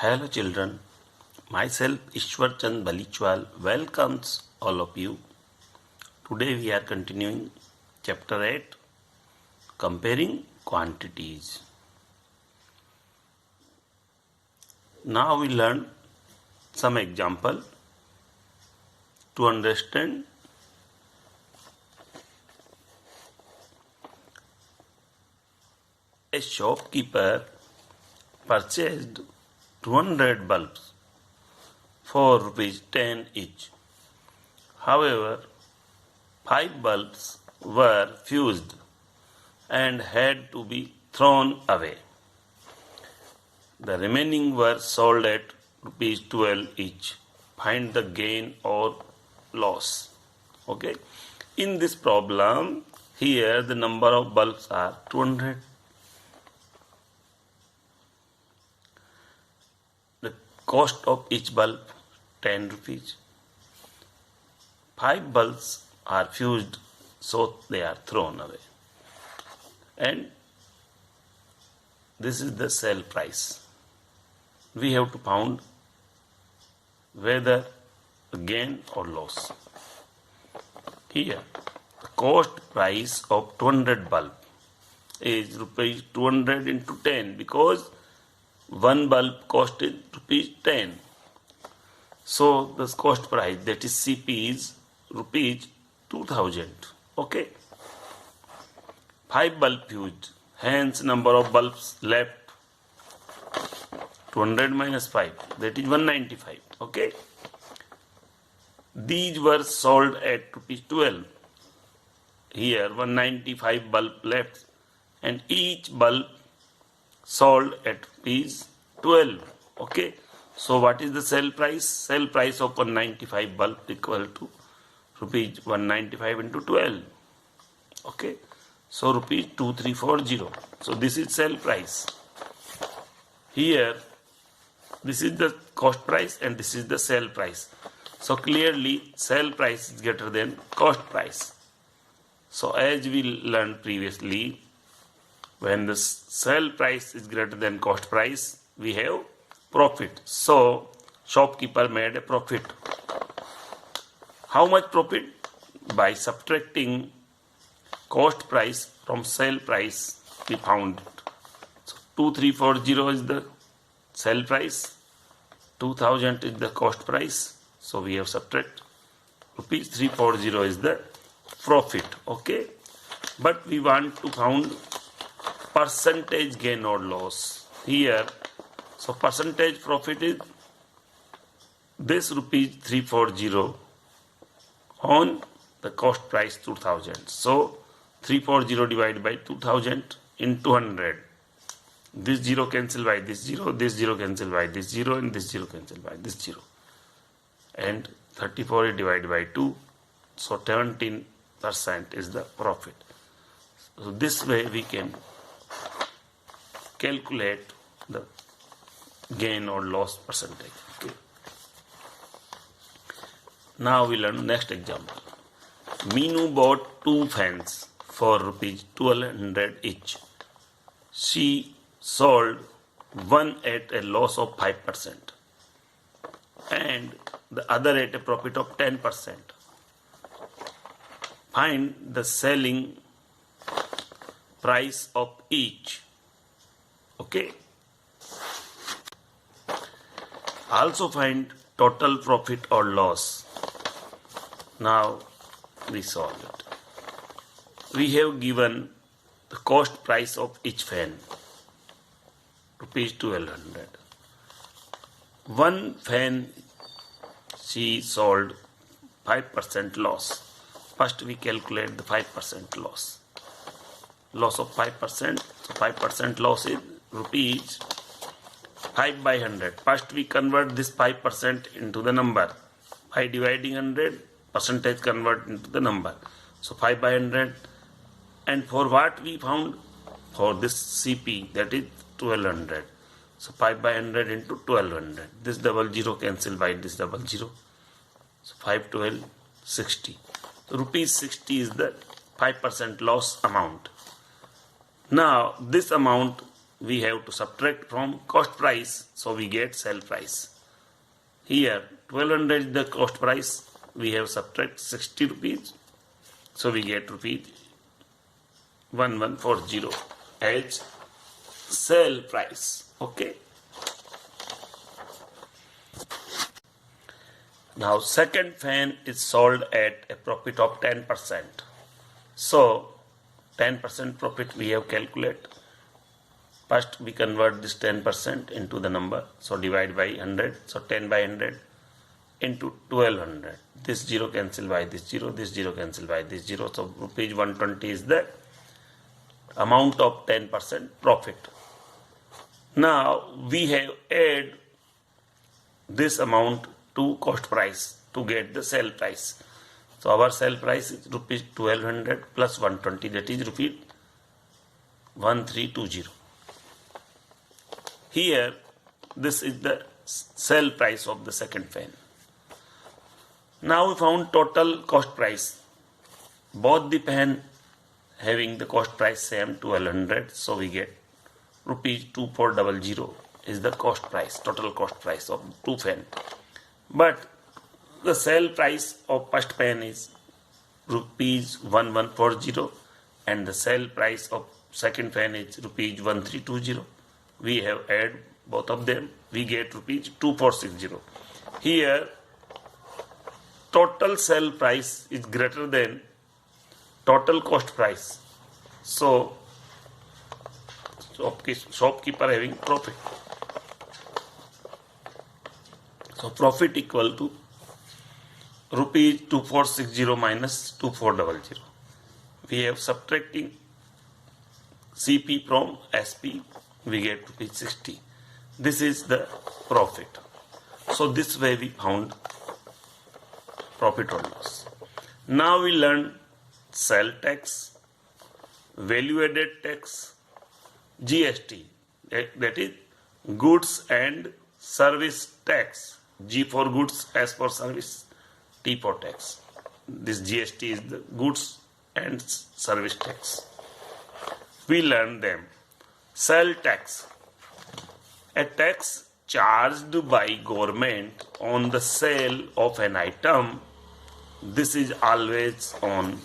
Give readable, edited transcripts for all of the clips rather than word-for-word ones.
Hello children, myself Ishwar Chand Balichwal welcomes all of you. Today we are continuing chapter 8, comparing quantities. Now we learn some example to understand a shopkeeper purchased 200 bulbs for rupees 10 each. However, 5 bulbs were fused and had to be thrown away. The remaining were sold at rupees 12 each. Find the gain or loss. Okay. In this problem, here the number of bulbs are 200. The cost of each bulb 10 rupees. 5 bulbs are fused, so they are thrown away. And this is the sale price. We have to find whether gain or loss. Here, the cost price of 200 bulb is rupees 200 into 10 because one bulb cost is rupees 10. So the cost price, that is CP, is rupees 2000. Okay. 5 bulb fused, hence number of bulbs left 200 minus 5, that is 195. Okay. These were sold at rupees 12. Here 195 bulb left and each bulb sold at rupees 12. Okay. So what is the sale price? Sale price of 195 bulb equal to rupees 195 into 12. Okay. So rupees 2340. So this is sale price. Here this is the cost price and this is the sale price. So clearly sale price is greater than cost price. So as we learned previously, when the sale price is greater than cost price, we have profit. So shopkeeper made a profit. How much profit? By subtracting cost price from sale price, we found it. So 2340 is the sale price, 2000 is the cost price. So we have subtract rupees 340 is the profit. Okay. But we want to find percentage gain or loss. Here, so percentage profit is this rupees 340 on the cost price 2000. So 340 divided by 2000 in 200. This 0 cancel by this 0, this 0 cancel by this 0, and this 0 cancel by this 0. And 34 divided by 2, so 17% is the profit. So this way we can calculate the gain or loss percentage. Okay. Now we learn next example. Meenu bought 2 fans for rupees 1200 each. She sold one at a loss of 5% and the other at a profit of 10%. Find the selling price of each. Okay. Also find total profit or loss. Now we solve it. We have given the cost price of each fan, rupees 1200. One fan she sold 5% loss. First we calculate the 5% loss. Loss of 5%. So 5% loss is rupees 5 by 100. First we convert this 5% into the number. By dividing 100, percentage convert into the number. So 5 by 100. And for what we found? For this CP, that is 1200. So 5 by 100 into 1200. This double 0 cancel by this double 0. So 5 12 60. So rupees 60 is the 5% loss amount. Now this amount we have to subtract from cost price, so we get sell price. Here 1200 is the cost price, we have subtract 60 rupees, so we get rupees 1140 as sell price. Okay. Now second fan is sold at a profit of 10%. So 10% profit we have calculated. First we convert this 10% into the number. So divide by 100. So 10 by 100 into 1200. This 0 cancel by this 0. This 0 cancel by this 0. So rupees 120 is the amount of 10% profit. Now we have add this amount to cost price to get the sell price. So our sell price is rupees 1200 plus 120, that is rupees 1320. Here this is the sell price of the second fan. Now we found total cost price. Both the fan having the cost price same 1200, so we get rupees 2400 is the cost price, total cost price of two fan. But the sale price of first fan is rupees 1140 and the sale price of second fan is rupees 1320. We have add both of them, we get rupees 2460. Here total sale price is greater than total cost price. So shopkeeper having profit. So profit equal to rupees 2460 minus 2400. We have subtracting CP from SP, we get rupees 60. This is the profit. So this way we found profit or loss. Now we learn sale tax, value added tax, GST, that is goods and service tax. G for goods, S for service, T for tax. This GST is the goods and service tax. We learn them. Sale tax, a tax charged by government on the sale of an item. This is always on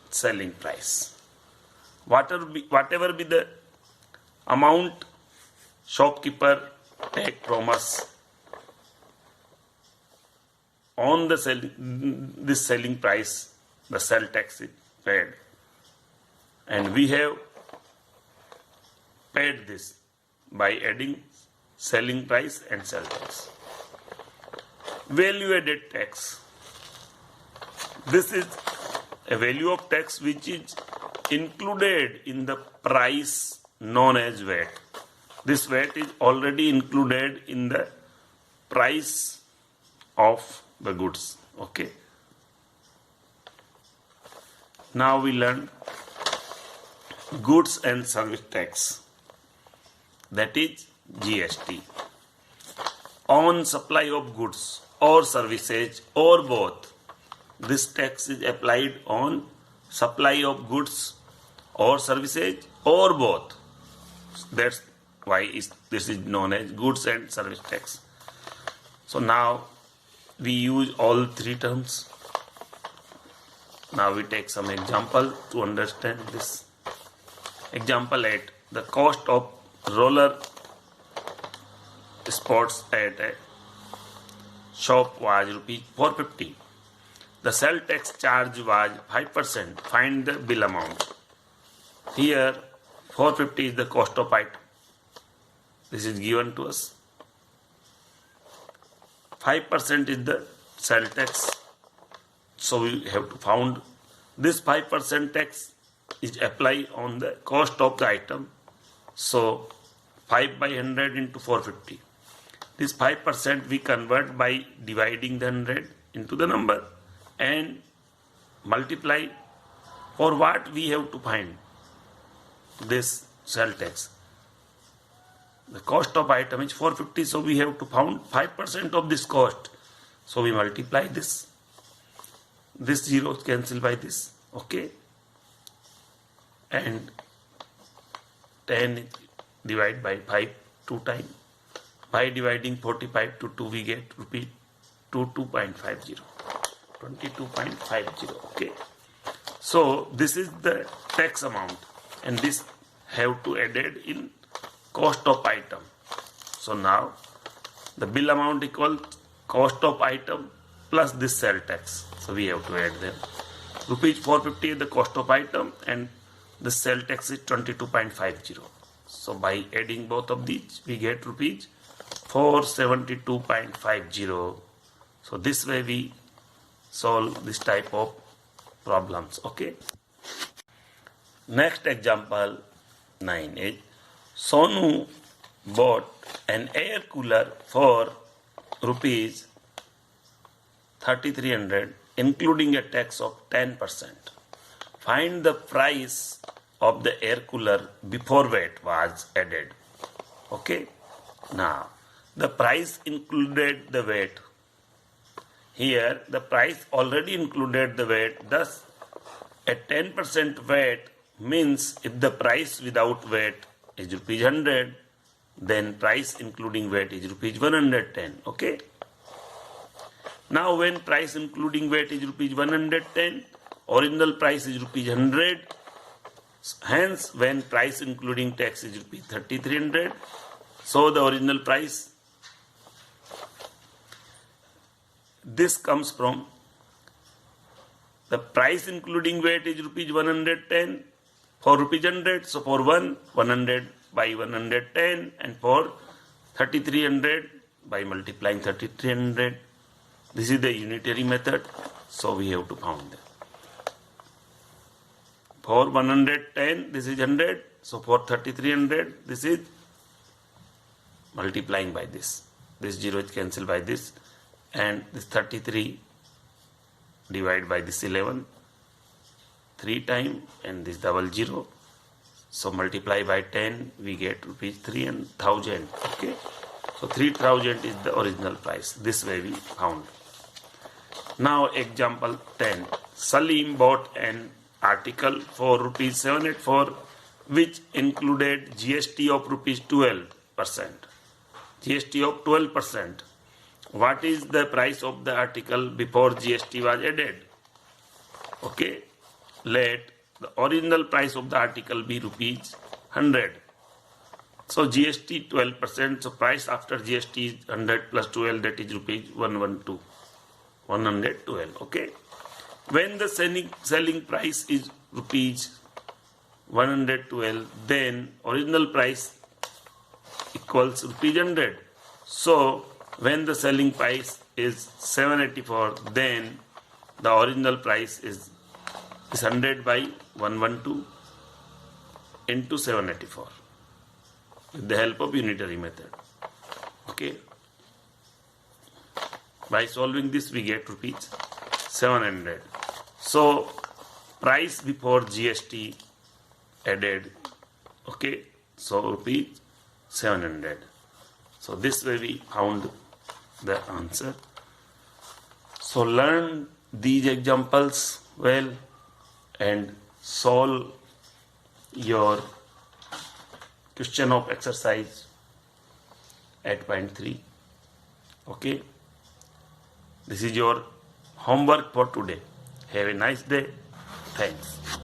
selling price. Whatever be the amount shopkeeper take from us on the this selling price, the sell tax is paid, and we have paid this by adding selling price and sell tax. Value added tax, this is a value of tax which is included in the price known as VAT. This VAT is already included in the price of the goods. Okay. Now we learn goods and service tax, that is GST. On supply of goods or services or both, this tax is applied on supply of goods or services or both. That's why this is known as goods and service tax. So now we use all three terms. Now we take some example to understand this. Example 8. The cost of roller sports at a shop was rupees 450. The sale tax charge was 5%. Find the bill amount. Here 450 is the cost of item. This is given to us. 5% is the sale tax. So we have to found this 5% tax is applied on the cost of the item. So 5 by 100 into 450. This 5% we convert by dividing the 100 into the number and multiply. For what we have to find this sale tax. The cost of item is 450, so we have to found 5% of this cost. So we multiply this. This 0 cancel by this. Okay. And 10 divide by 5 2 times. By dividing 45 to 2 we get rupees 22.50. 22.50. Okay. So this is the tax amount, and this have to added in cost of item. So now the bill amount equals cost of item plus this sale tax. So we have to add them. Rupees 450 is the cost of item and the sale tax is 22.50. So by adding both of these we get rupees 472.50. So this way we solve this type of problems. Okay. Next example 9 is Sonu bought an air cooler for rupees 3300 including a tax of 10%. Find the price of the air cooler before VAT was added. Okay. Now the price included the VAT. Here the price already included the VAT. Thus a 10% VAT means if the price without VAT is rupees 100, then price including VAT is rupees 110. Okay. Now when price including VAT is rupees 110, original price is rupees 100. Hence when price including tax is rupees 3300, so the original price, this comes from the price including VAT is rupees 110 for rupees 100. So for 100 by 110, and for 3300 by multiplying 3300. This is the unitary method. So we have to found them. For 110 this is 100. So for 3300 this is multiplying by this. This 0 is cancelled by this, and this 33 divided by this 11 3 times, and this double 0. So multiply by 10 we get rupees 3000. Okay. So 3000 is the original price. This way we found. Now example 10. Salim bought an article for rupees 784 which included GST of rupees 12%. GST of 12%. What is the price of the article before GST was added? Okay. Let the original price of the article be rupees 100. So GST 12%. So price after GST is 100 plus 12, that is rupees 112. 112. Okay. When the selling price is rupees 112, then original price equals rupees 100. So when the selling price is 784, then the original price is 100 by 112 into 784 with the help of unitary method. Okay. By solving this we get rupees 700. So price before GST added. Okay. So rupees 700. So this way we found the answer. So learn these examples well and solve your question of exercise 8.3. Okay. This is your homework for today. Have a nice day. Thanks.